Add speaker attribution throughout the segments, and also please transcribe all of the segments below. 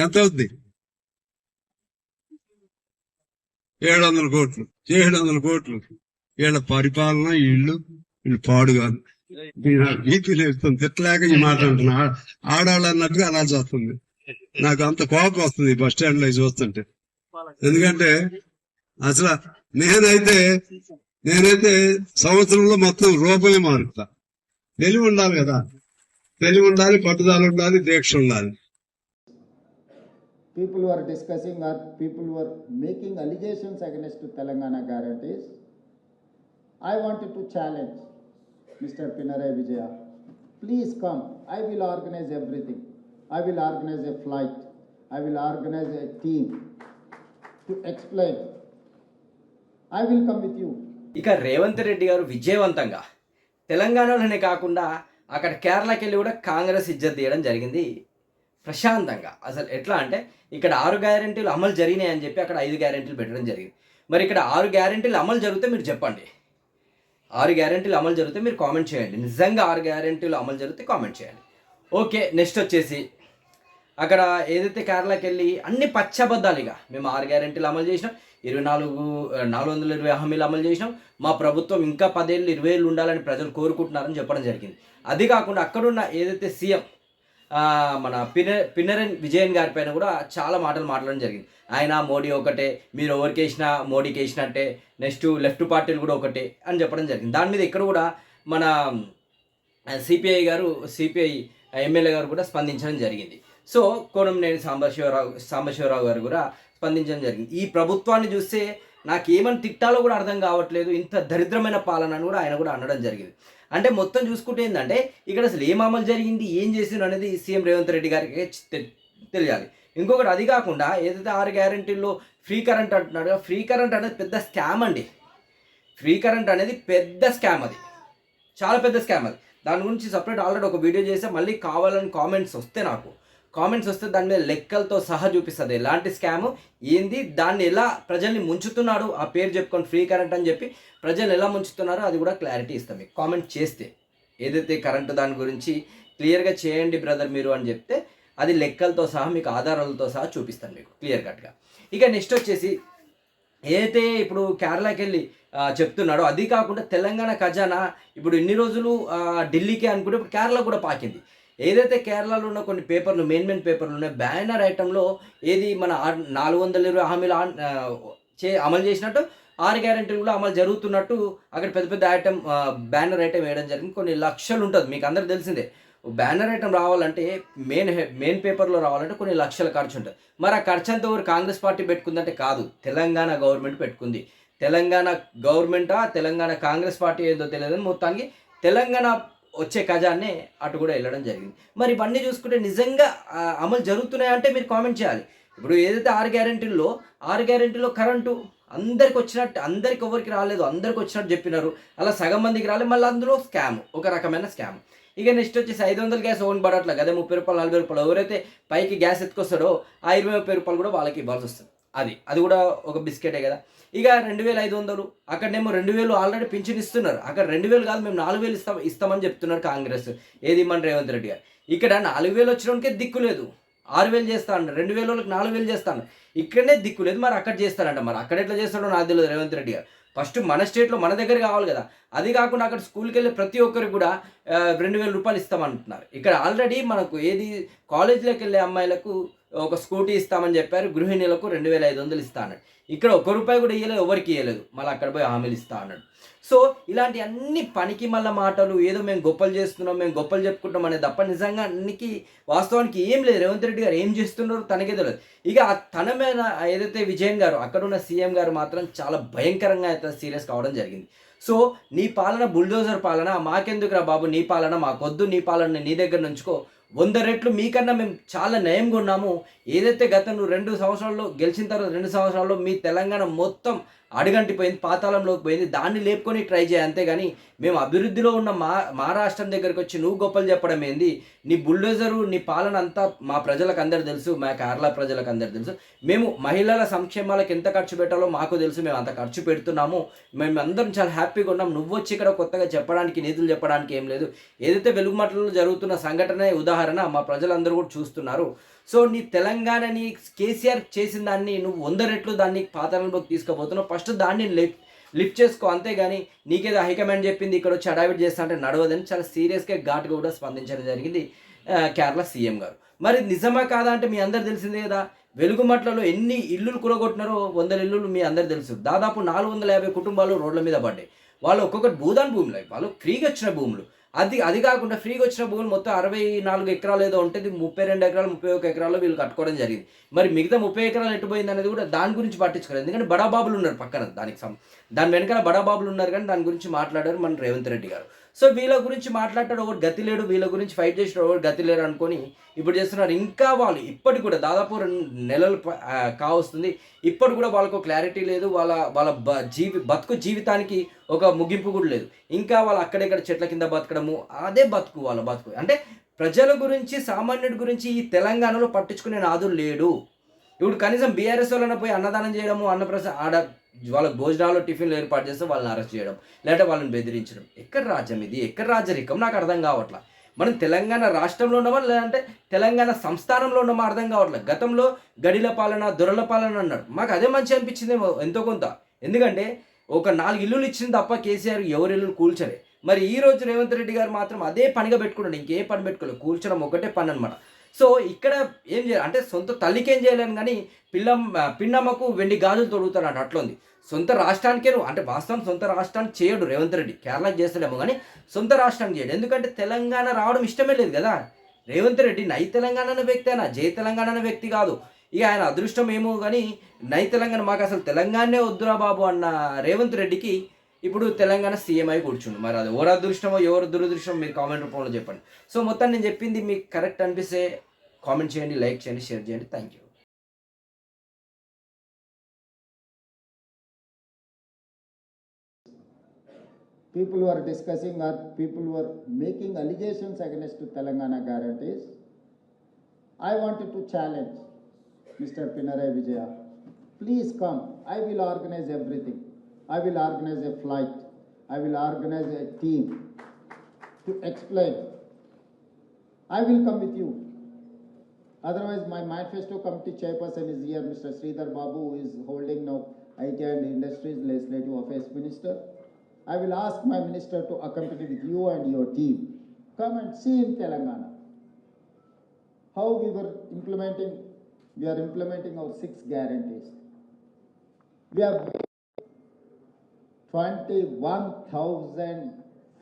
Speaker 1: ఎంత అవుద్ది? 700 కోట్లు. 700 కోట్లు. వీళ్ళ పరిపాలన వీళ్ళు పాడు కాదు. బీపీ లేస్తుంది, తిట్టలేక ఈ మాట అంటున్నా. ఆడాళ్ళు అన్నట్టుగా అలా చేస్తుంది. నాకు అంత కోపం వస్తుంది బస్ స్టాండ్ లో చూస్తుంటే. ఎందుకంటే అసలు నేనైతే సంవత్సరంలో మొత్తం రూపాయి మారుతా. తెలివి ఉండాలి కదా, తెలివి ఉండాలి, పట్టుదల ఉండాలి, దీక్ష ఉండాలి.
Speaker 2: People who are discussing or people who are making allegations against Telangana guarantees, I wanted to challenge Mr. Pinarayi Vijaya. Please come. I will organize everything. I will organize a flight. I will organize a team to explain. I will come with you.
Speaker 3: ఇక రేవంత్ రెడ్డి గారు విజయవంతంగా తెలంగాణలోనే కాకుండా అక్కడ కేరళకి వెళ్ళి కూడా కాంగ్రెస్ ఇజ్జత్ తీయడం జరిగింది ప్రశాంతంగా. అసలు ఎట్లా అంటే ఇక్కడ 6 గ్యారెంటీలు అమలు జరిగినాయి అని చెప్పి అక్కడ 5 గ్యారెంటీలు పెట్టడం జరిగింది. మరి ఇక్కడ 6 గ్యారెంటీలు అమలు జరిగితే మీరు చెప్పండి. 6 గ్యారెంటీలు అమలు జరిగితే మీరు కామెంట్ చేయండి. నిజంగా 6 గ్యారెంటీలు అమలు జరిగితే కామెంట్ చేయండి. ఓకే, నెక్స్ట్ వచ్చేసి అక్కడ ఏదైతే కేరళకి వెళ్ళి అన్ని పచ్చబద్దాలు, ఇక మేము 6 గ్యారెంటీలు అమలు చేసినాం, 420 హామీలు అమలు చేసినాం, మా ప్రభుత్వం ఇంకా 10 ఏళ్ళు 20 ఏళ్ళు ఉండాలని ప్రజలు కోరుకుంటున్నారని చెప్పడం జరిగింది. అది కాకుండా అక్కడున్న ఏదైతే సీఎం మన పినరయి విజయన్ గారి పైన కూడా చాలా మాటలు మాట్లాడడం జరిగింది. ఆయన మోడీ ఒకటే, మీరు ఎవరికి వేసినా మోడీకి వేసినట్టే, నెక్స్ట్ లెఫ్ట్ పార్టీలు కూడా ఒకటే అని చెప్పడం జరిగింది. దాని మీద ఇక్కడ కూడా మన సిపిఐ ఎమ్మెల్యే గారు కూడా స్పందించడం జరిగింది. సో కోనంనేని సాంబశివరావు గారు కూడా స్పందించడం జరిగింది. ఈ ప్రభుత్వాన్ని చూస్తే నాకు ఏమని తిట్టాలో కూడా అర్థం కావట్లేదు, ఇంత దరిద్రమైన పాలన అని కూడా ఆయన కూడా అనడం జరిగింది. అంటే మొత్తం చూసుకుంటే ఏంటంటే ఇక్కడ అసలు ఏం అమలు జరిగింది, ఏం చేసిండ్రు అనేది సీఎం రేవంత్ రెడ్డి గారికి తెలియాలి. ఇంకొకటి, అది కాకుండా ఏదైతే 6 గ్యారెంటీల్లో ఫ్రీ కరెంట్ అంటున్నాడు, ఫ్రీ కరెంట్ అనేది పెద్ద స్కామ్ అండి. ఫ్రీ కరెంట్ అనేది పెద్ద స్కామ్, అది చాలా పెద్ద స్కామ్. అది దాని గురించి సపరేట్ ఆల్రెడీ ఒక వీడియో చేస్తే మళ్ళీ కావాలని కామెంట్స్ వస్తే దాని మీద లెక్కలతో సహా చూపిస్తుంది ఎలాంటి స్కామ్ ఏంది, దాన్ని ఎలా ప్రజల్ని ముంచుతున్నాడు, ఆ పేరు చెప్పుకొని ఫ్రీ కరెంట్ అని చెప్పి ప్రజలు ఎలా ముంచుతున్నారో అది కూడా క్లారిటీ ఇస్తాం మీకు. కామెంట్ చేస్తే ఏదైతే కరెంటు దాని గురించి క్లియర్గా చేయండి బ్రదర్ మీరు అని చెప్తే అది లెక్కలతో సహా మీకు ఆధారాలతో సహా చూపిస్తాను మీకు క్లియర్ కట్గా. ఇక నెక్స్ట్ వచ్చేసి ఏదైతే ఇప్పుడు కేరళకి వెళ్ళి చెప్తున్నాడో, అది కాకుండా తెలంగాణ ఖజానా ఇప్పుడు ఇన్ని రోజులు ఢిల్లీకి అనుకుంటే ఇప్పుడు కేరళ కూడా పాకింది. ఏదైతే కేరళలో ఉన్న కొన్ని పేపర్లు మెయిన్ పేపర్లు ఉన్నాయి, బ్యానర్ ఐటంలో ఏది మన 420 హామీలు అమలు చేసినట్టు 6 గ్యారెంటీలు కూడా అమలు జరుగుతున్నట్టు అక్కడ పెద్ద ఐటమ్ బ్యానర్ ఐటమ్ వేయడం జరిగింది. కొన్ని లక్షలు ఉంటుంది, మీకు అందరికి తెలిసిందే. బ్యానర్ ఐటమ్ రావాలంటే మెయిన్ పేపర్లో రావాలంటే కొన్ని లక్షల ఖర్చు ఉంటుంది. మరి ఆ ఖర్చు అంతా ఎవరు కాంగ్రెస్ పార్టీ పెట్టుకుందంటే కాదు, తెలంగాణ గవర్నమెంట్ పెట్టుకుంది. తెలంగాణ గవర్నమెంటా తెలంగాణ కాంగ్రెస్ పార్టీ ఏదో తెలియదు, మొత్తానికి తెలంగాణ వచ్చే ఖజానే అటు కూడా వెళ్ళడం జరిగింది. మరి ఇవన్నీ చూసుకుంటే నిజంగా అమలు జరుగుతున్నాయంటే మీరు కామెంట్ చేయాలి. ఇప్పుడు ఏదైతే 6 గ్యారెంటీలో కరెంటు అందరికి వచ్చినట్టు, అందరికి ఎవరికి రాలేదు, అందరికి వచ్చినట్టు చెప్పినారు, అలా సగం మందికి రాలేదు. మళ్ళీ అందులో స్కామ్, ఒక రకమైన స్కామ్. ఇక నెక్స్ట్ వచ్చేసి 500 గ్యాస్ ఓన్ పడట్లా కదా, 30 రూపాయలు 40 రూపాయలు ఎవరైతే పైకి గ్యాస్ ఎత్తుకొస్తాడో ఆ 20-30 రూపాయలు కూడా వాళ్ళకి ఇవ్వాల్సి వస్తుంది. అది కూడా ఒక బిస్కెటే కదా. ఇక 2500 అక్కడనేమో 2000 ఆల్రెడీ పింఛన్ ఇస్తున్నారు, అక్కడ 2000 కాదు మేము 4000 ఇస్తామని చెప్తున్నారు కాంగ్రెస్, ఏది మన రేవంత్ రెడ్డి గారు. ఇక్కడ 4000 వచ్చినోనికే దిక్కు లేదు, 6000 చేస్తా అన్నారు, 2000 వాళ్ళకి 4000 చేస్తాను, ఇక్కడనే దిక్కు లేదు. మరి అక్కడ చేస్తారంట, మరి అక్కడ ఎట్లా చేస్తాడో నాకు తెలియదు రేవంత్ రెడ్డి గారు. ఫస్ట్ మన స్టేట్లో మన దగ్గర కావాలి కదా. అది కాకుండా అక్కడ స్కూల్కి వెళ్ళే ప్రతి ఒక్కరికి కూడా 2000 రూపాయలు ఇస్తామంటున్నారు. ఇక్కడ ఆల్రెడీ మనకు ఏది కాలేజీలోకి వెళ్ళే అమ్మాయిలకు ఒక స్కూటీ ఇస్తామని చెప్పారు, గృహిణులకు 2500 ఇస్తా అన్నాడు. ఇక్కడ 1 రూపాయి కూడా ఇవ్వలేదు, ఎవరికి ఇవ్వలేదు, మళ్ళీ అక్కడ పోయి హామీలు ఇస్తా అన్నాడు. సో ఇలాంటి అన్ని పనికి మళ్ళీ మాటలు, ఏదో మేము గొప్పలు చేస్తున్నాం, మేము గొప్పలు చెప్పుకుంటాం అనేది తప్ప నిజంగా అన్నికి వాస్తవానికి ఏం లేదు. రేవంత్ రెడ్డి గారు ఏం చేస్తున్నారో తనకే తెలియదు. ఇక తన మీద ఏదైతే విజయన్ గారు అక్కడున్న సీఎం గారు మాత్రం చాలా భయంకరంగా అయితే సీరియస్ కావడం జరిగింది. సో నీ పాలన బుల్డోజర్ పాలన, మాకెందుకురా బాబు నీ పాలన, మాకొద్దు, నీ పాలన నీ దగ్గర నుంచుకో, 100 రెట్లు మీకన్నా మేము చాలా నయంగా ఉన్నాము. ఏదైతే గత 2 సంవత్సరాల్లో గెలిచిన తర్వాత 2 సంవత్సరాల్లో మీ తెలంగాణ మొత్తం అడుగంటిపోయింది, పాతాళంలోకి పోయింది, దాన్ని లేపుకొని ట్రై చేయి, అంతేగాని మేము అభివృద్ధిలో ఉన్న మా రాష్ట్రం దగ్గరికి వచ్చి నువ్వు గొప్పలు చెప్పడం ఏంది, నీ బుల్డోజరు నీ పాలన అంతా మా ప్రజలకు అందరు తెలుసు, మా కేరళ ప్రజలకు అందరు తెలుసు, మేము మహిళల సంక్షేమాలకు ఎంత ఖర్చు పెట్టాలో మాకు తెలుసు, మేము అంత ఖర్చు పెడుతున్నాము, మేము అందరం చాలా హ్యాపీగా ఉన్నాం, నువ్వు వచ్చి ఇక్కడ కొత్తగా చెప్పడానికి నీతులు చెప్పడానికి ఏం లేదు. ఏదైతే వెలుగుమట్లలో జరుగుతున్న సంఘటన ఉదాహరణ మా ప్రజలందరూ కూడా చూస్తున్నారు. సో నీ తెలంగాణని కేసీఆర్ చేసిన దాన్ని నువ్వు 100 రెట్లు దాన్ని పాతాళంలోకి తీసుకుపోతున్నావు. ఫస్ట్ దాన్ని లిఫ్ట్ చేసుకో, అంతేగాని నీకేదో హైకమాండ్ చెప్పింది ఇక్కడ వచ్చి అడావిట్ చేస్తా అంటే నడవదని చాలా సీరియస్గా ఘాటుగా కూడా స్పందించడం జరిగింది కేరళ సీఎం గారు. మరి నిజమా కాదా అంటే మీ అందరు తెలిసిందే కదా, వెలుగుమట్లలో ఎన్ని ఇల్లులు కూలగొట్టినారో 100 ఇల్లులు మీ అందరు తెలుసు. దాదాపు 450 కుటుంబాలు రోడ్ల మీద పడ్డాయి. వాళ్ళు ఒక్కొక్కటి భూదాన్ భూములు, వాళ్ళు ఫ్రీగా వచ్చిన భూములు. అది కాకుండా ఫ్రీగా వచ్చిన భూములు మొత్తం 64 ఎకరాలు ఏదో ఉంటుంది, 32 ఎకరాలు 31 ఎకరాలు వీళ్ళు కట్టుకోవడం జరిగింది. మరి మిగతా 30 ఎకరాలు ఎట్టుపోయింది అనేది కూడా దాని గురించి పట్టించుకోలేదు. ఎందుకంటే బడాబాబులు ఉన్నారు పక్కన, దాని వెనకాల బడాబాబులు ఉన్నారు, కానీ దాని గురించి మాట్లాడారు మన రేవంత్ రెడ్డి గారు. సో వీళ్ళ గురించి మాట్లాడతాడు ఒకటి గతి లేడు, వీళ్ళ గురించి ఫైట్ చేసాడు ఒకటి గతి లేడు అనుకొని ఇప్పుడు చేస్తున్నారు. ఇంకా వాళ్ళు ఇప్పటికి కూడా దాదాపు 2 నెలలు కావస్తుంది, ఇప్పటి కూడా వాళ్ళకు క్లారిటీ లేదు. వాళ్ళ బతుకు జీవితానికి ఒక ముగింపు కూడా లేదు. ఇంకా వాళ్ళు అక్కడెక్కడ చెట్ల కింద బతకడము, అదే బతుకు వాళ్ళ బతుకు. అంటే ప్రజల గురించి, సామాన్యుడి గురించి ఈ తెలంగాణలో పట్టించుకునే నాదులు లేడు. ఇప్పుడు కనీసం బీఆర్ఎస్ వాళ్ళని పోయి అన్నదానం చేయడము, వాళ్ళకి భోజనాలు టిఫిన్లు ఏర్పాటు చేస్తే వాళ్ళని అరెస్ట్ చేయడం, లేదంటే వాళ్ళని బెదిరించడం. ఎక్కడ రాజ్యం ఇది? ఎక్కడ రాజరికం? నాకు అర్థం కావట్లా. మనం తెలంగాణ రాష్ట్రంలో ఉన్నామా లేదంటే తెలంగాణ సంస్థానంలో ఉన్నామా అర్థం కావట్లేదు. గతంలో గడిల పాలన, దొరల పాలన అన్నాడు, మాకు అదే మంచి అనిపించిందేమో ఎంతో కొంత. ఎందుకంటే ఒక 4 ఇల్లులు ఇచ్చింది తప్ప కేసీఆర్ ఎవరి ఇల్లులు కూల్చలే. మరి ఈ రోజు రేవంత్ రెడ్డి గారు మాత్రం అదే పనిగా పెట్టుకున్నాడు, ఇంకే పని పెట్టుకోలేదు, కూల్చడం ఒకటే పని అనమాట. సో ఇక్కడ ఏం చేయాలి అంటే సొంత తల్లికి ఏం చేయలేను, కానీ పిన్నమ్మకు వెండి గాజులు తొడుగుతాడు అట్లుంది. సొంత రాష్ట్రానికే అంటే వాస్తవం సొంత రాష్ట్రానికి చేయడు రేవంత్ రెడ్డి, కేరళకి చేస్తాడేమో కానీ సొంత రాష్ట్రానికి చేయడు. ఎందుకంటే తెలంగాణ రావడం ఇష్టమే లేదు కదా రేవంత్ రెడ్డి. నై తెలంగాణ అనే వ్యక్తి అయినా జై తెలంగాణ అనే వ్యక్తి కాదు. ఇక ఆయన అదృష్టం ఏమో కానీ నై తెలంగాణ, మాకు అసలు తెలంగాణనే వద్దురా బాబు అన్న రేవంత్ రెడ్డికి ఇప్పుడు తెలంగాణ సీఎం అయి కూర్చుండు. మరి అది ఎవరు అదృష్టమో ఎవరు దురదృష్టమో మీరు కామెంట్ రూపంలో చెప్పండి. సో మొత్తం నేను చెప్పింది మీకు కరెక్ట్ అనిపిస్తే కామెంట్ చేయండి, లైక్ చేయండి, షేర్ చేయండి. Thank you.
Speaker 2: People who are discussing or people who are making allegations against Telangana guarantees, I wanted to challenge Mr. Pinarayi Vijaya. Please come. I will organize everything. I will organize a flight. I will organize a team to explain. I will come with you. Otherwise, my manifesto committee chairperson is here, Mr. Sridhar Babu, who is holding now IT and Industries Legislative Affairs Minister. I will ask my minister to accompany with you and your team. Come and see in Telangana how we are implementing our 6 guarantees. We have 21,000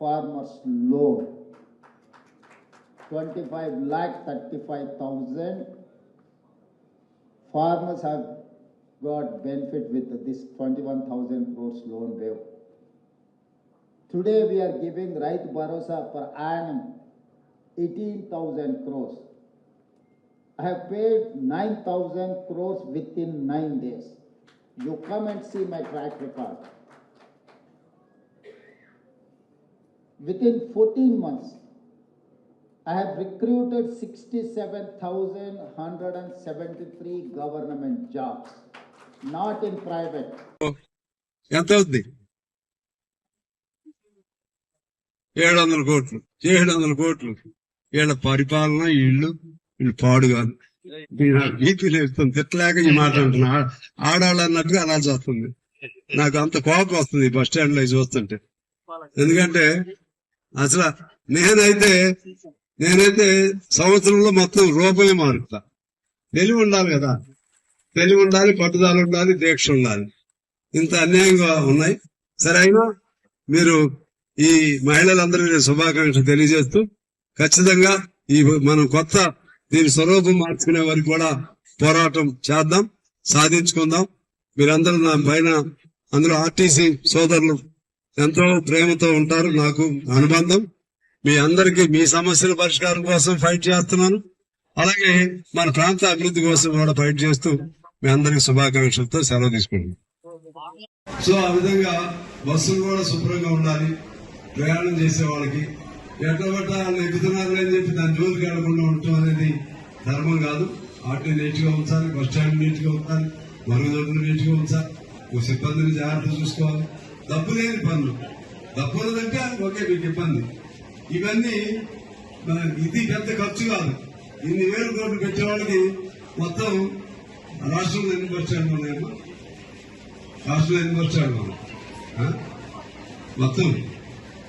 Speaker 2: farmers loan, 25,35,000 farmers have got benefit with this 21,000 crores loan wave. Today we are giving Rait Bharosa per annum 18,000 crores. I have paid 9,000 crores within 9 days. You come and see my track record. Within 14 months, I have recruited 67,173 government jobs, not in private.
Speaker 1: ఎంత అవుద్ది? 700 కోట్లు. 700 కోట్లు. వీళ్ళ పరిపాలన వీళ్ళు పాడు కాదు. BP లేస్తుంది, తిట్టలేక ఈ మాట అంటున్నా. ఆడాళ్ళు అన్నట్టుగా అలా వస్తుంది. నాకు అంత కోపం వస్తుంది బస్ స్టాండ్ లో చూస్తుంటే. ఎందుకంటే అసలు నేనైతే సంవత్సరంలో మొత్తం రూపాయి మారుతా. తెలివి ఉండాలి కదా, తెలివి ఉండాలి, పట్టుదల ఉండాలి, దీక్ష ఉండాలి. ఇంత అన్యాయంగా ఉన్నాయి. సరే అయినా మీరు ఈ మహిళలందరికీ శుభాకాంక్షలు తెలియజేస్తూ ఖచ్చితంగా ఈ మనం కొత్త దీని స్వరూపం మార్చుకునే వరకు కూడా పోరాటం చేద్దాం, సాధించుకుందాం. మీరందరూ నా పైన, అందులో ఆర్టీసీ సోదరులు ఎంతో ప్రేమతో ఉంటారు, నాకు అనుబంధం. మీ అందరికీ మీ సమస్యల పరిష్కారం కోసం ఫైట్ చేస్తున్నాను. అలాగే మన ప్రాంత అభివృద్ధి కోసం కూడా ఫైట్ చేస్తూ మీ అందరికి శుభాకాంక్షలతో సెలవు తీసుకుంటున్నాను. సో ఆ విధంగా బస్సులు కూడా శుభ్రంగా ఉండాలి. ప్రయాణం చేసే వాళ్ళకి ఎట్లా వాళ్ళు ఎక్కుతున్నారు అని చెప్పి దాని జోలికి వెళ్లకుండా ఉండటం అనేది ధర్మం కాదు. ఆటో నీట్ గా ఉంచాలి, బస్ స్టాండ్ నీట్ గా ఉంచాలి, మరుగుదొడ్లు నీట్ గా ఉంచాలి, సిబ్బందిని జాగ్రత్త చూసుకోవాలి. డబ్బు లేని పనులు, డబ్బు ఉన్నదంటే ఓకే మీకు ఇబ్బంది. ఇవన్నీ ఇది పెద్ద ఖర్చు కాదు. ఇన్ని వేల కోట్లు పెట్టే వాళ్ళకి మొత్తం రాష్ట్రంలో ఎన్ని బస్ స్టాండ్లు ఉన్నాయమ్మా? రాష్ట్రంలో ఎన్ని బస్ స్టాండ్లు ఉన్నాయి? మొత్తం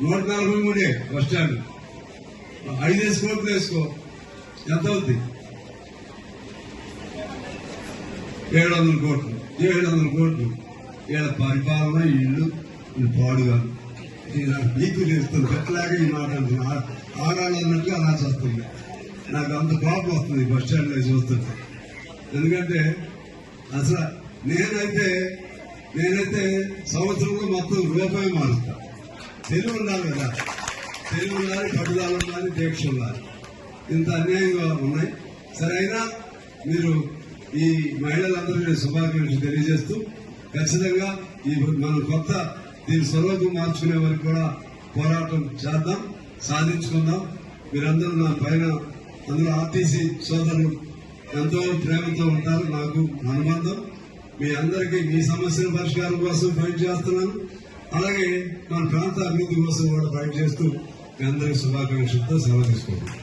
Speaker 1: 143 బస్ స్టాండ్. 5 కోట్లు వేసుకో, ఎంత అవుద్ది? 700 కోట్లు. 700 కోట్లు. వీళ్ళ పరిపాలన, ఇల్లు పాడుగా నీకు తెలుస్తుంది. ఎట్లాగా ఈ మాట అంటున్నా, ఆడాలి అన్నట్టుగా అలా వస్తుంది. నాకు అంత కోపం వస్తుంది బస్ స్టాండ్ లో చూస్తుంటే. ఎందుకంటే అసలు నేనైతే సంవత్సరంలో మొత్తం రూపాయి మారుస్తా. తెలివి ఉండాలి కదా, తెలివి ఉండాలి, పట్టుదల ఉండాలి, దీక్ష ఉండాలి. ఇంత అన్యాయంగా ఉన్నాయి. సరైనా మీరు ఈ మహిళలందరికీ శుభాకాంక్షలు తెలియజేస్తూ ఖచ్చితంగా ఈ మన కొత్త దీని స్వరూపం మార్చుకునే వరకు కూడా పోరాటం చేద్దాం, సాధించుకుందాం. మీరందరూ నా పైన, అందులో ఆర్టీసీ సోదరులు ఎంతో ప్రేమతో ఉంటారు. నాకు అనుబంధం. మీ అందరికీ మీ సమస్యల పరిష్కారం కోసం ఫైట్ చేస్తున్నాను. అలాగే మన ప్రాంత అభివృద్ధి కోసం కూడా ఫైట్ చేస్తూ మీ అందరికీ శుభాకాంక్షలతో సెలవు తీసుకుంటున్నాను.